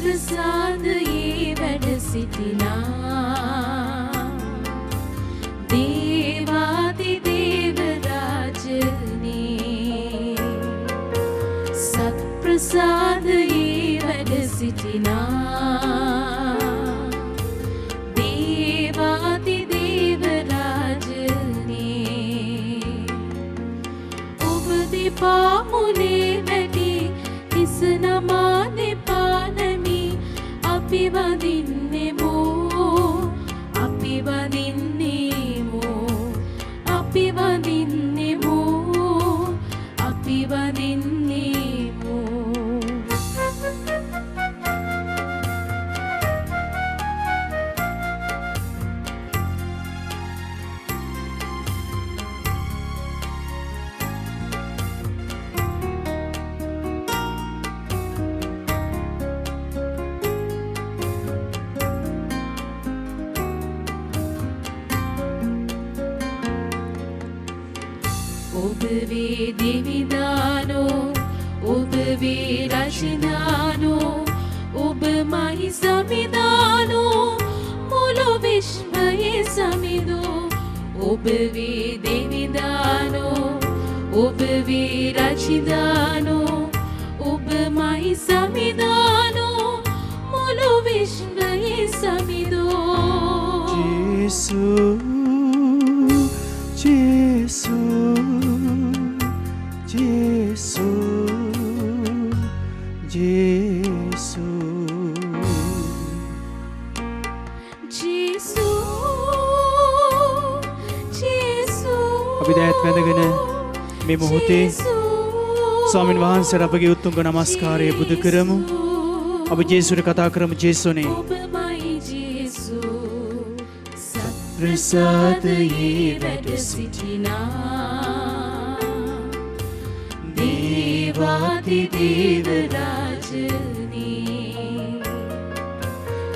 ප්‍රසාදයේ වැඩ සිටිනා දේවාති දේව රාජනේ සත් ප්‍රසාදයේ වැඩ සිටිනා දේවාති දේව රාජනේ ඔබ දිපා මුනේ වැඩි හිස නමානේ පානමි අපි වදින්නෙමු අපි වදින්නෙමු අපි වදින්නෙමු අපි වදින්නෙමු ඔබ වේ දෙවිදානෝ ඔබ වේ රචනානෝ ඔබමයි සමිදානෝ මුළු විශ්වයේ සමිදෝ ඔබ වේ දෙවිදානෝ ඔබ වේ රචනානෝ ඔබමයි සමිදානෝ මුළු විශ්වයේ සමිදෝ ජේසු ජේසු ජේසු ජේසු ජේසු ජේසු අපි දැත් වැඳගෙන මේ මොහොතේ ස්වාමීන් වහන්සේට අපගේ උතුම් නමස්කාරය බුදු කරමු. අපි ජේසුට කතා කරමු. ජේසුනේ ඔබමයි ජේසු ප්‍රසාදයේ වැඩ සිටිනා දේවාති දේව රාජනේ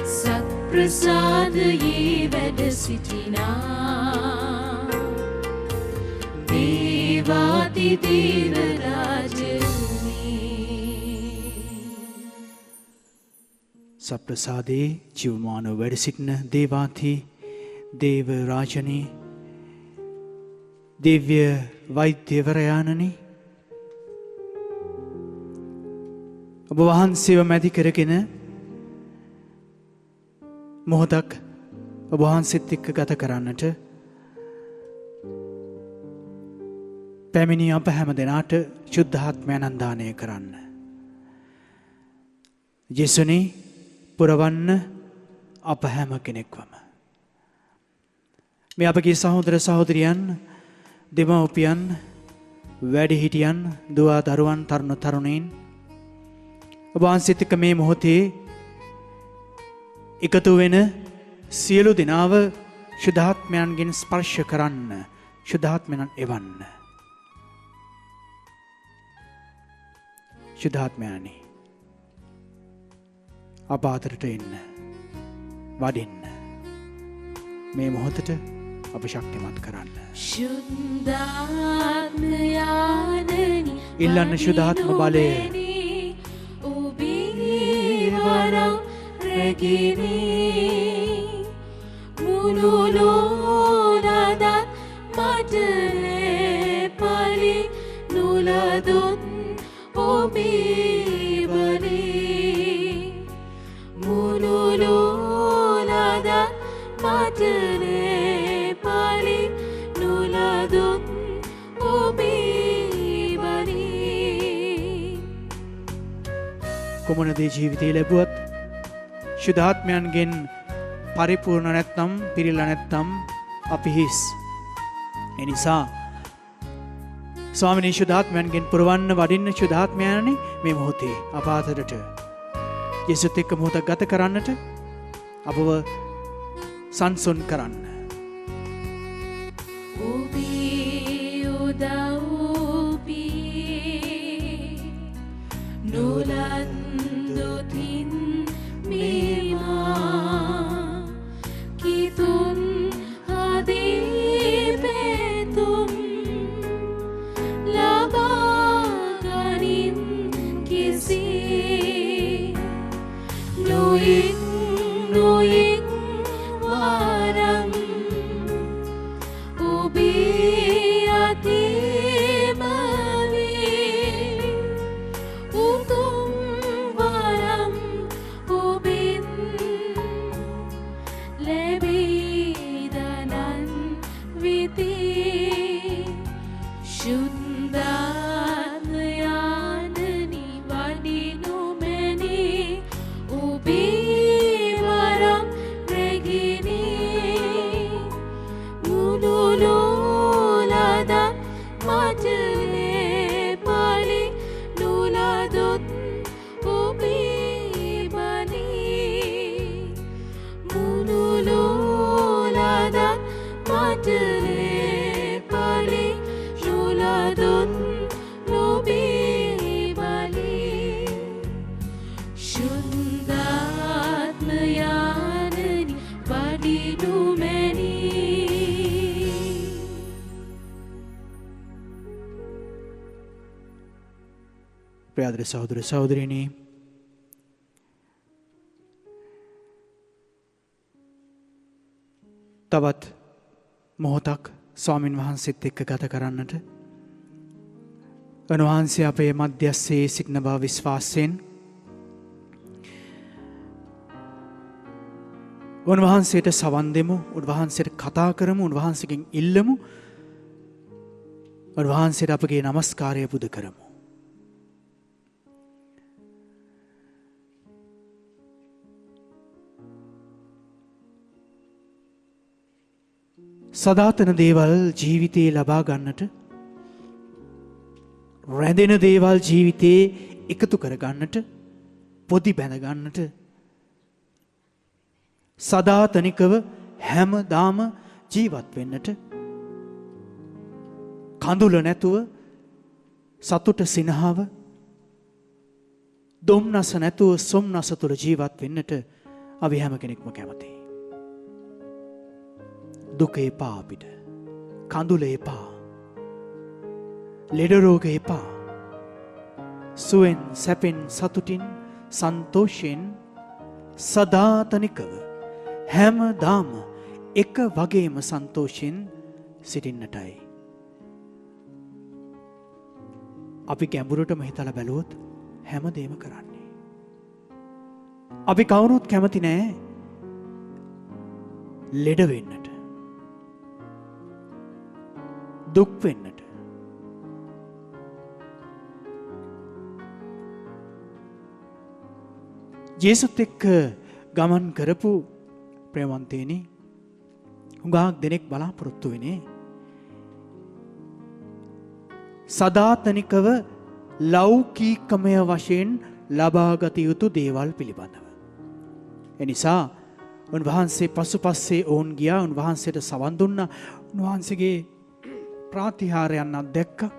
සත් ප්‍රසාදයේ වැඩ සිටිනා දේවාති දේව රාජනේ සප්‍රසාදයේ ජීවමානව වැඩ සිටින දේවාති දේව රාජනී දිව්‍ය වෛද්‍යවරයාණනි ඔබ වහන්සේව මැදි කරගෙන මොහොතක් ඔබ වහන්සේත් එක්ක ගත කරන්නට පැමිණි අප හැම දෙනාට ශුද්ධාත්මයන් දානය කරන්න. ජේසුනි පුරවන්න අප හැම කෙනෙක්වම මේ අපගේ සහෝදර සහෝදරියන් දෙමව්පියන් වැඩිහිටියන් දුව දරුවන් තරුණ තරුණීන් ඔබ වහන්සේත් එක්ක මේ මොහොතේ එකතු වෙන සියලු දෙනාව ශුද්ධාත්මයන්ගෙන් ස්පර්ශ කරන්න ශුද්ධාත්මයන් එවන්න. ශුද්ධාත්මයනි අප අතරට එන්න වඩින්න මේ මොහොතට අප ශක්තිමත් කරන්න. ශුද්ධාත්මයානනි ඉල්ලන්න ශුද්ධාත්ම බලය ඔබේ වරම් රැගෙනේ මුළු ලෝලදත් මට පලි නුලදොත් ඔබේ බලේ මුළු ලෝලදත් මට පලි නුලදොත් ඔබේ බලේ කොමනදේ ජීවිතය ලැබුවත් ශුද්ධාත්මයන්ගෙන් පරිපූර්ණ නැත්නම් පිරිලා නැත්නම් අපි හිස්. එනිසා ස්වාමිනී ශුද්ධාත්මයන්ගෙන් පුරවන්න වඩින්න ශුද්ධාත්මයනි මේ මොහොතේ අප අතරට යේසුත් එක්ක මොහොතක් ගත කරන්නට අපව සංසුන් කරන්න. ඔබේ උදව්පියේ නොලන්දොතින් මේමා කිතුන් හදේ පෙතුම් ලබා ගනින් කිසි නොයෙක් නොයෙක් වරම් ඔබේ අතේම වේ උතුම් වරම් ඔබෙන් ලැබෙයිදනන් විතේ ශුද්ධාත්මයානනි වඩිනු මැනේ ඔබේ වරම් රැගෙනේ මුළු ලෝලද මට ලැබලි නුලදොත් ඔබේ බනේ මුළු ලෝලද මට ලැබලි නුලදොත් ඔබේ බනේ ශුද්ධාත්මයානනි වඩිනු මැනේ. ප්‍රියාදර සහෝදර සහෝදරියනි, තවත් මොහොතක් ස්වාමින් වහන්සේත් එක්ක ගත කරන්නට උන්වහන්සේ අපේ මධ්‍යස්සේ සිටින බව විශ්වාසයෙන් උන්වහන්සේට සවන් දෙමු, උන්වහන්සේට කතා කරමු, උන්වහන්සේගෙන් ඉල්ලමු, උන්වහන්සේට අපගේ নমස්කාරය පුද කරමු. සදාතන දේවල් ජීවිතයේ ලබා ගන්නට, රැඳෙන දේවල් ජීවිතයේ එකතු කර ගන්නට, පොදි බැඳ ගන්නට, සදාතනිකව හැමදාම ජීවත් වෙන්නට, කඳුල නැතුව සතුට සිනහව, දුම්නස නැතුව සොම්නස තුළ ජීවත් වෙන්නට අපි හැම කෙනෙක්ම කැමතියි. දුක එපා අපිට, කඳුල එපා, ලෙඩ රෝග එපා. සුවෙන් සැපෙන් සතුටින් සන්තෝෂයෙන් සදාතනිකව හැමදාම එක වගේම සන්තෝෂයෙන් සිටින්නටයි. අපි ගැඹුරටම හිතලා බැලුවොත් හැමදේම කරන්නේ. අපි කවුරුත් කැමති නෑ ලෙඩ වෙන්නට, දුක් වෙන්නට. ජේසුත් එක්ක ගමන් කරපු ප්‍රේමවන්තයනි, හුඟක් දෙනෙක් බලාපොරොත්තු වෙන්නේ සදාතනිකව ලෞකිකමය වශයෙන් ලබාගත යුතු දේවල් පිළිබඳව. එනිසා උන්වහන්සේ පසුපස්සේ ඔවුන් ගියා, උන්වහන්සේට සවන් දුන්නා, උන්වහන්සේගේ ප්‍රාතිහාරයන් අත්දැක්කා.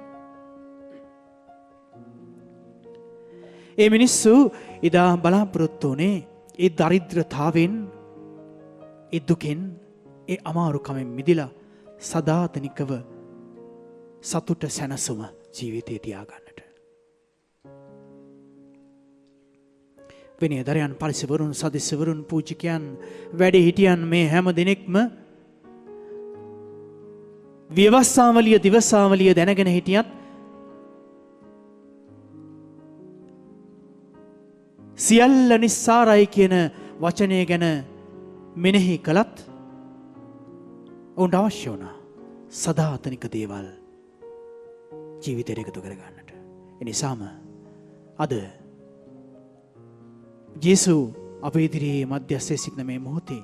ඒ මිනිස්සු ඉදා බලාපොරොත්තු වුණේ ඒ දරිද්‍රතාවෙන්, ඒ දුකෙන්, ඒ අමාරුකමෙන් මිදිලා සදාතනිකව සතුට සැනසුම ජීවිතේ තියාගන්නට. විනයදරයන්, පරිසවරුන්, සදිස්සවරුන්, පූජිකයන්, වැඩි හිටියන් මේ හැම දෙනෙක්ම ව්‍යවස්ථාවලිය දිවසාවලිය දැනගෙන හිටියත් සියල්ල නිස්සාරයි කියන වචනය ගැන මෙනෙහි කළත් ඔවුන්ට අවශ්‍ය වුණා සදාතනික දේවල් ජීවිතයට එකතු කරගන්නට. එනිසාම අද ජේසු අපේ ඉදිරියේ මධ්‍යස්ථයේ සිටින මේ මොහොතේ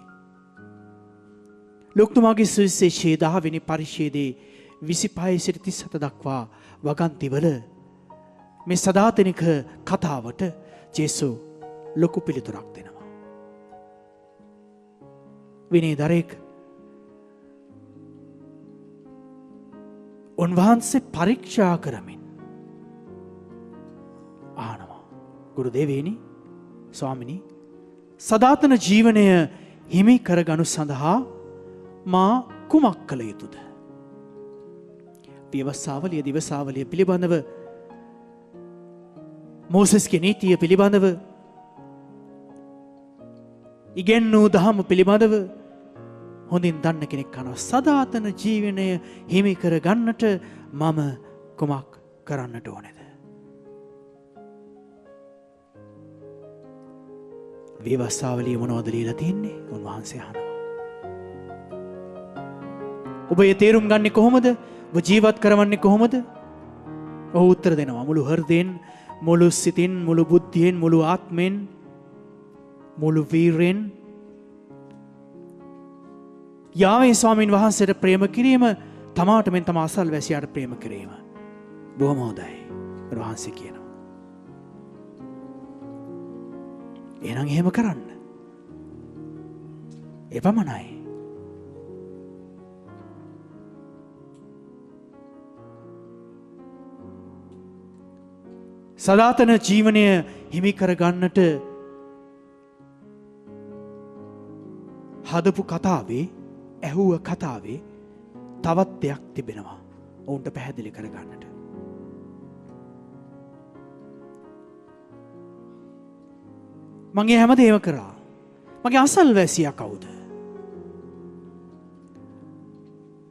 ලෝකතුමාගේ සුවිශේෂයේ 10 වෙනි පරිච්ඡේදයේ 25 සිට 37 දක්වා වගන්තිවල මේ සදාතනික කතාවට ජේසු ලොකු පිළිතුරක් දෙනවා. විනයදරෙක් උන්වහන්සේ පරීක්ෂා කරමින් අහනවා, ගුරු දේවේනි, ස්වාමිනී, සදාතන ජීවනය හිමි කරගනු සඳහා මා කුමක් කළ යුතුද? ව්‍යවස්ථාවලිය දිවසාවලිය පිළිබඳව, මෝසෙස්ගේ නීතිය පිළිබඳව ඉගෙන්නූ දහම පිළිබඳව හොඳින් දන්න කෙනෙක් කනවා. සදාතන ජීවනය හිමි කර ගන්නට මම කුමක් කරන්නට ඕනේද? විවස්සාවලිය මොනවද ලියලා තියෙන්නේ? උන්වහන්සේ අහනවා. ඔබ ඒ තේරුම් ගන්නේ කොහොමද? ඔබ ජීවත් කරවන්නේ කොහොමද? ඔහු උත්තර දෙනවා. මුළු හෘදයෙන්, මුළු සිතින්, මුළු බුද්ධියෙන්, මුළු ආත්මෙන්, මුළු වීරයෙන් යාවේ ස්වාමීන් වහන්සේට ප්‍රේම කිරීම, තමාට මෙන් තම අසල්වැසියාට ප්‍රේම කිරීම බොහොම හොඳයි. වහන්සේ කියනවා. එහෙනම් එහෙම කරන්න. එපමණයි. සදාතන ජීවනය හිමි කර ගන්නට හදපු කතාවේ, ඇහුව කතාවේ තවත් දෙයක් තිබෙනවා. ඔවුන්ට පැහැදිලි කර ගන්නට. මගේ හැමදේම කරා. මගේ අසල්වැසියා කවුද?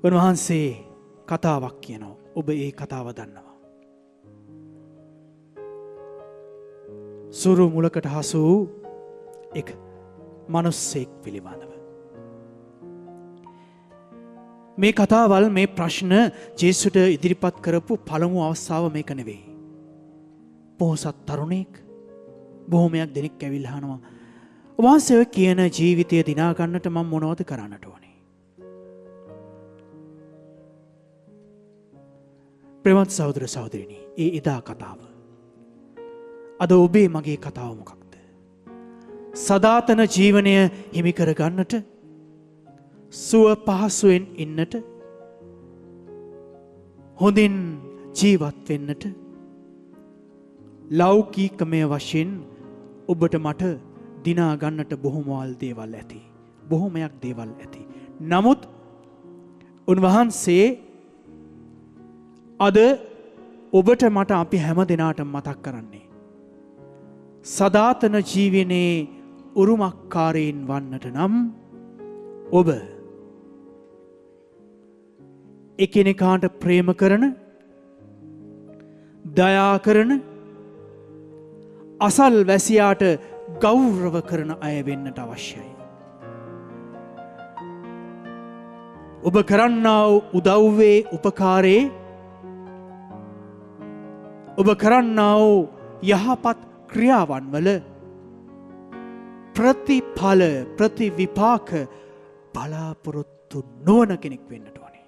උන්වහන්සේ කතාවක් කියනවා. ඔබ ඒ කතාව දන්නවා. සුරු මුලකට හසු වූ එක මනුස්සෙක් පිළිබඳව. මේ කතාවල්, මේ ප්‍රශ්න ජේසුට ඉදිරිපත් කරපු පළමු අවස්ථාව මේක නෙවෙයි. පොහොසත් තරුණයෙක් බොහොමයක් දෙනෙක් ඇවිල්ලා අහනවා, ඔබවහන්සේ කියන ජීවිතය දිනා ගන්නට මම මොනවද කරන්නට ඕනේ? ප්‍රේමවත් සහෝදර සහෝදරිනි, ඒ එදා කතාව. අද ඔබේ මගේ කතාව මොකක්ද? සදාතන ජීවනය හිමි කර ගන්නට, සුව පහසුවෙන් ඉන්නට, හොඳින් ජීවත් වෙන්නට, ලෞකිකමය වශයෙන් ඔබට මට දිනා ගන්නට බොහොමවල් දේවල් ඇති. බොහොමයක් දේවල් ඇති. නමුත් උන්වහන්සේ අද ඔබට මට අපි හැම දෙනාට මතක් කරන්නේ, සදාතන ජීවනයේ උරුමකාරයින් වන්නට නම් ඔබ එකිනෙකාට ප්‍රේම කරන, දයා කරන, අසල් වැසියාට ගෞරව කරන අය වෙන්නට අවශ්‍යයි. ඔබ කරන්නා වූ උදව්වේ, උපකාරයේ, ඔබ කරන්නා වූ යහපත් ක්‍රියාවන් වල ප්‍රතිඵල, ප්‍රතිවිපාක බලාපොරොත්තු නොවන කෙනෙක් වෙන්නට ඕනේ.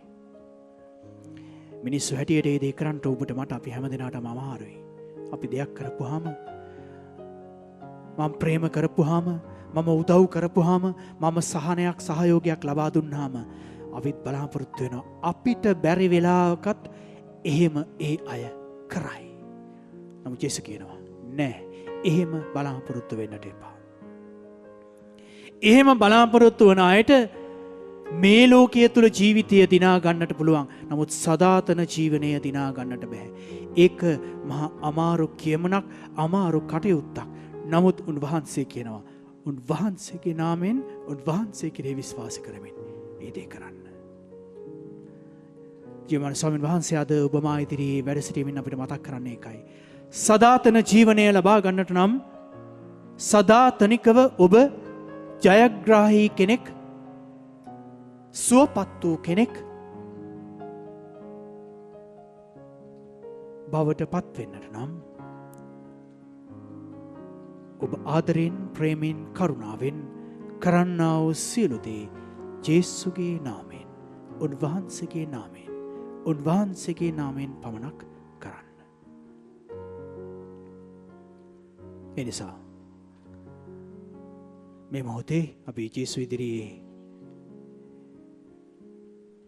මිනිස්සු හැටියට ඒ දේ කරන්න ඔබට මට අපි හැම දිනාටම අමාරුයි. අපි දෙයක් කරපුවාම, මම ප්‍රේම කරපුවාම, මම උදව් කරපුවාම, මම සහනයක්, සහයෝගයක් ලබා දුන්නාම අපිත් බලාපොරොත්තු වෙනවා. අපිට බැරි වෙලාවකත් එහෙම ඒ අය කරයි. නමුත් ජේසුස් කියනවා නෑ, එහෙම බලාපොරොත්තු වෙන්නට එපා. එහෙම බලාපොරොත්තු වන අයට මේ ලෝකයේ තුල ජීවිතය දිනා ගන්නට පුළුවන්. නමුත් සදාතන ජීවනය දිනා ගන්නට බෑ. ඒක මහා අමාරු කියමනක්, අමාරු කටයුත්තක්. නමුත් උන්වහන්සේ කියනවා, උන්වහන්සේගේ නාමයෙන්, උන්වහන්සේ කෙරෙහි විශ්වාස කරමින් ඒ දේ කරන්න. ජීවමාන ස්වාමීන් වහන්සේ අද ඔබ මා ඉදිරියේ වැඩ සිටීමෙන් අපිට මතක් කරන්නේ ඒකයි. සදාතන ජීවනය ලබා ගන්නට නම් සදාතනිකව ඔබ ජයග්‍රාහී කෙනෙක්, සුවපත් වූ කෙනෙක් බවට පත් වෙන්නට නම් ඔබ ආදරෙන්, ප්‍රේමෙන්, කරුණාවෙන් කරන්නා වූ සියලු දේ ජේසුගේ නාමයෙන්, උන්වහන්සේගේ නාමයෙන්, උන්වහන්සේගේ නාමයෙන් පමණක් කරන්න. එනිසා මේ මොහොතේ අපි ජේසුස් ඉදිරියේ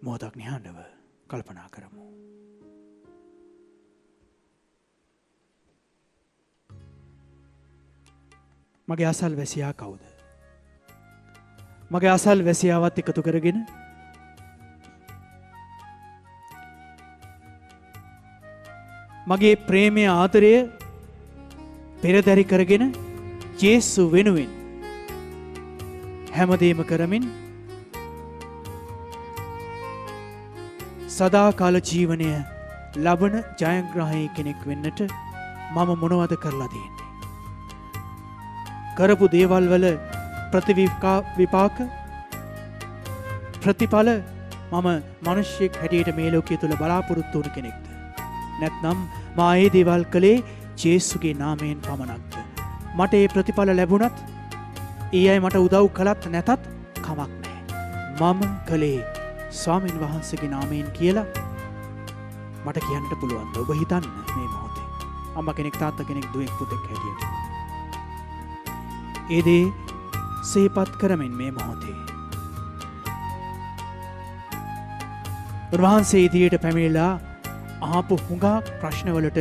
මොහොතක් නිහඬව කල්පනා කරමු. මගේ අසල් වැසියා කවුද? මගේ අසල් වැසියාවත් එකතු කරගෙන මගේ ප්‍රේමය, ආදරය පෙරදරි කරගෙන ජේසුස් වෙනුවෙන් හැමදේම කරමින් සදාකාල ජීවනය ලබන ජයග්‍රාහී කෙනෙක් වෙන්නට මම මොනවද කරලා තියෙන්නේ? කරපු දේවල් වල විපාක ප්‍රතිඵල මම මිනිස්සෙක් හැටියට මේ ලෝකයේ තුල බලාපොරොත්තු වුණු කෙනෙක්ද? නැත්නම් මා ඒ දේවල් කළේ ජේසුගේ නාමයෙන් පමණක්ද? මට ඒ ප්‍රතිඵල ලැබුණත් ඒ අය මට උදව් කළත් නැතත් කමක් නැහැ. මම කළේ ස්වාමින් වහන්සේගේ නාමයෙන් කියලා මට කියන්නට පුළුවන්. ඔබ හිතන්න මේ මොහොතේ අම්මා කෙනෙක් තාත්තා කෙනෙක් දුවෙක් පුතෙක් හැටියට ඒ දේ සිහිපත් කරමින් මේ මොහොතේ උන්වහන්සේ ඉදිරියට පැමිණිලා අහපු හුඟක් ප්‍රශ්නවලට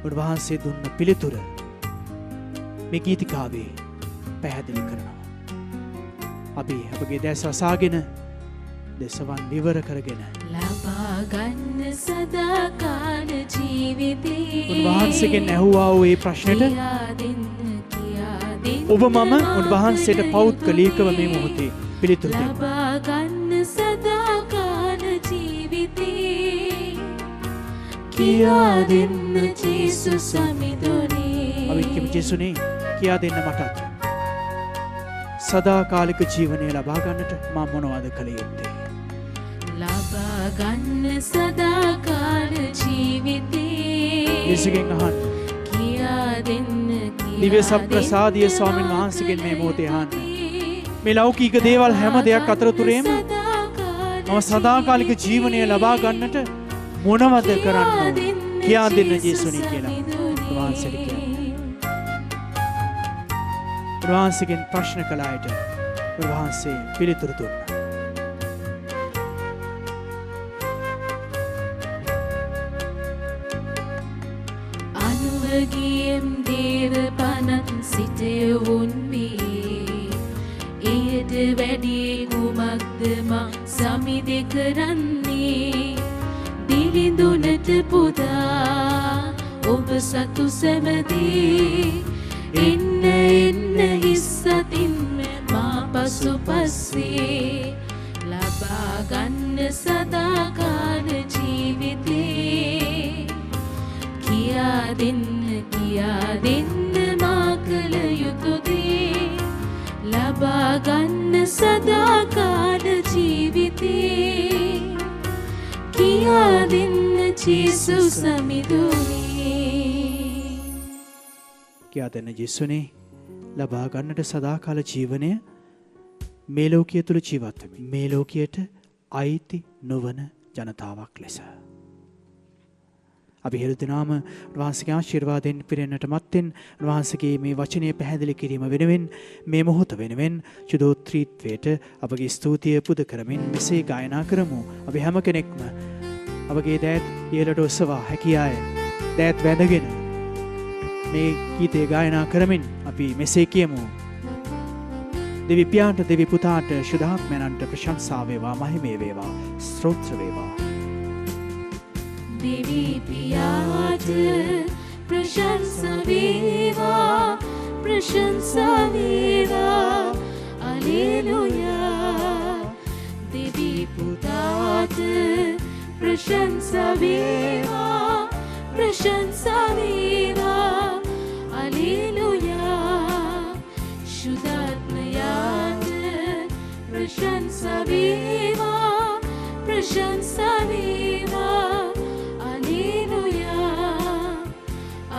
උන්වහන්සේ දුන්න පිළිතුර මේ ගීතිකාවේ පැහැදිලි කරනවා. අපි අපගේ දැස අසාගෙන දෙසවන් විවර කරගෙන ලබා ගන්න සදාකාල ජීවිතේ උන්වහන්සේගෙන් ඇහුවා වූ මේ ප්‍රශ්නෙට ඔබ මම උන්වහන්සේට පෞත් කලීකව මේ මොහොතේ පිළිතුරු දෙමු. ලබා ගන්න සදාකාල ජීවිතේ කියා දෙන්න ජේසුස් සමිඳුනේ. අපි කියමු ජේසුනේ කියා දෙන්න මටත් සදාකාලික ජීවනය ලබා ගන්නට මම මොනවද කළ යුත්තේ? ලබා ගන්න සදාකාල ජීවිතේ යේසුගෙන් අහන්න. කියා දෙන්න දිව්‍ය සප්‍රසාදීය ස්වාමීන් වහන්සේගෙන් මේ මොහොතේ අහන්න. මේ ලෞකික දේවල් හැම දෙයක් අතරතුරේම මම සදාකාලික ජීවනය ලබා ගන්නට මොනවද කරන්න ඕන කියා දෙන්න ජේසුනි කියලා වහන්සේට කියනවා. වහන්සේගෙන් ප්‍රශ්න කළ අයට වහන්සේ පිළිතුරු දුන්නා. අනුවගියම් දේව පනත් සිටයවුන් වී එයට වැඩි කුමක්ද මා සමිදෙ කරන්නේ දිලිඳුනට පුදා ඔබ සතු සැමදී එන්න එන්න හිස්සතින් මා පසු පස්සේ ලබා ගන්න සදාකාල ජීවිතේ කියා දෙන්න මා කළ යුතු දේ ලබා ගන්න සදාකාල ජීවිතේ කියා දෙන්න ජේසුස් සමිඳුනේ. කියා දෙන්න ජේසුනේ ලබා ගන්නට සදාකාල ජීවනය මේ ලෝකයේ තුල ජීවත් වෙමින් මේ ලෝකයට අයිති නොවන ජනතාවක් ලෙස අපි හෙළ දිනාම වහන්සේගේ ආශිර්වාදයෙන් පිරෙන්නට මත්තෙන් වහන්සේගේ මේ වචනය පැහැදිලි කිරීම වෙනුවෙන් මේ මොහොත වෙනුවෙන් චුදෝත්‍රීත්වයට අපගේ ස්තුතිය පුද කරමින් මෙසේ ගායනා කරමු. අපි හැම කෙනෙක්ම අපගේ දෑත් ඉහළට ඔසවා හැකියාය දෑත් වැඳගෙන මේ ගීතය ගායනා කරමින් අපි මෙසේ කියමු. දෙවි පියාට දෙවි පුතාට ශුද්ධාත්මයන්ට ප්‍රශංසා වේවා මහිමේ වේවා ස්තෝත්‍ර වේවා. දෙවි පියාට ප්‍රශංසා වේවා ප්‍රශංසා වේවා alleluia. දෙවි පුතාට ප්‍රශංසා වේවා ප්‍රශංසා වේවා alleluia. शुद्धात्मयात प्रशंसा वेवा प्रशंसा वेवा alleluia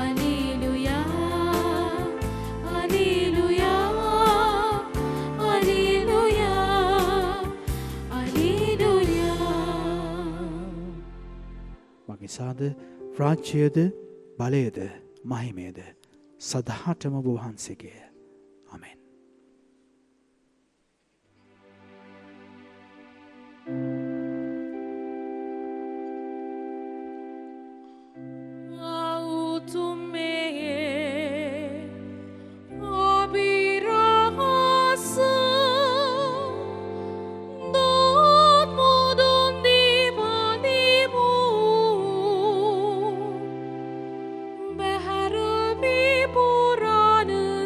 alleluia alleluia alleluia alleluia. මගේ සාද රාජ්‍යයද බලයද මහිමයද සදාටම ඔබ වහන්සේගේ. Amen.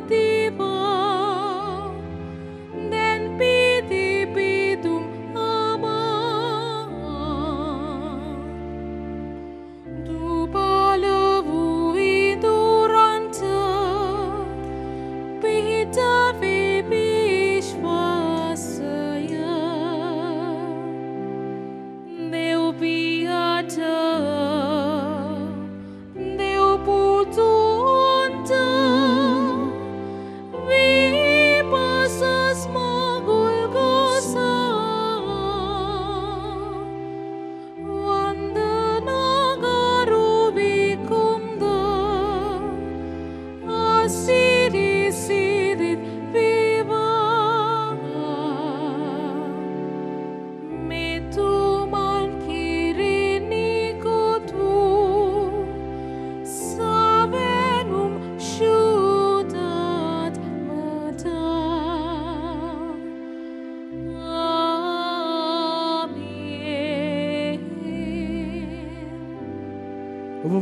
Di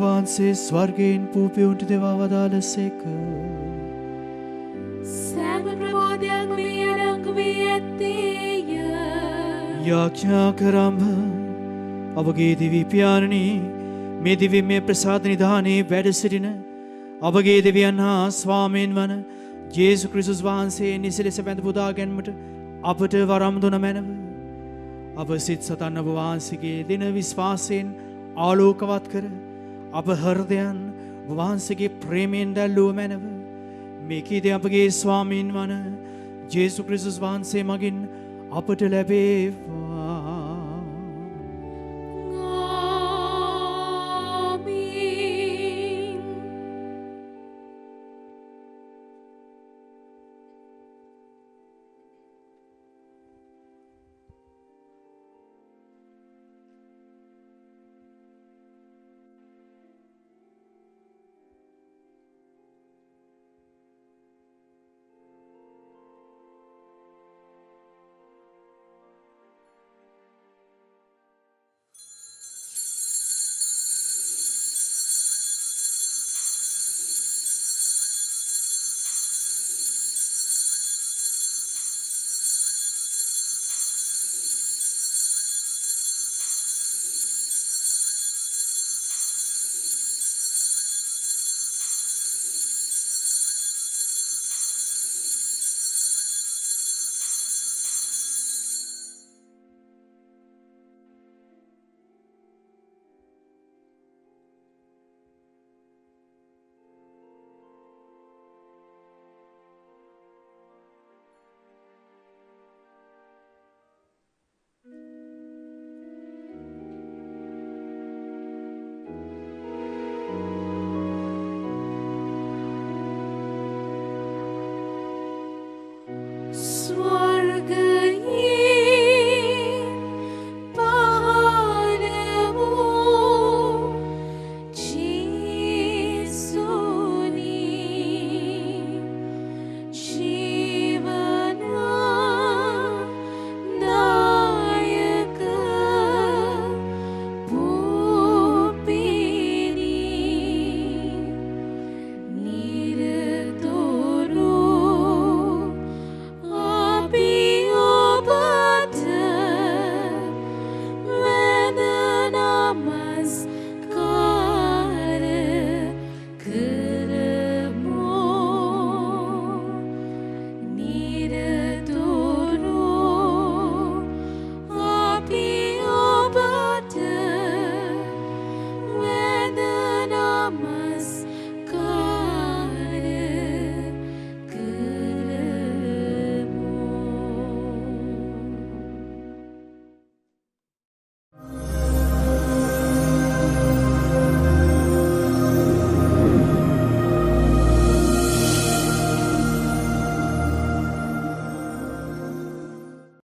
වහන්සේ ස්වර්ගයෙන් පූපියුන්ට දෙවා වදාළසේක. සෑම ප්‍රමෝදයක්ම මේ අඩංගු වී ඇත්තේය. යාඥා කරම්බ අපගේ දිවි පියාණනි මේ දිව්‍යමය ප්‍රසාද නිධානයේ වැඩ සිටින අපගේ දෙවියන් හා ස්වාමීන් වන ජේසු ක්‍රිස්තුස් වහන්සේ නිසි ලෙස බැඳ පුදා ගැනීමට අපට වරම් දුන මැනව. අප සිත් සතන් ඔබ වහන්සේගේ දින විශ්වාසයෙන් ආලෝකවත් කර අප හෘදයන් ඔබ වහන්සේගේ ප්‍රේමයෙන් දැල්ලුව මැනව. මේකීද අපගේ ස්වාමීන් වන ජේසු ක්‍රිස්තුස් වහන්සේ මගින් අපට ලැබේවා.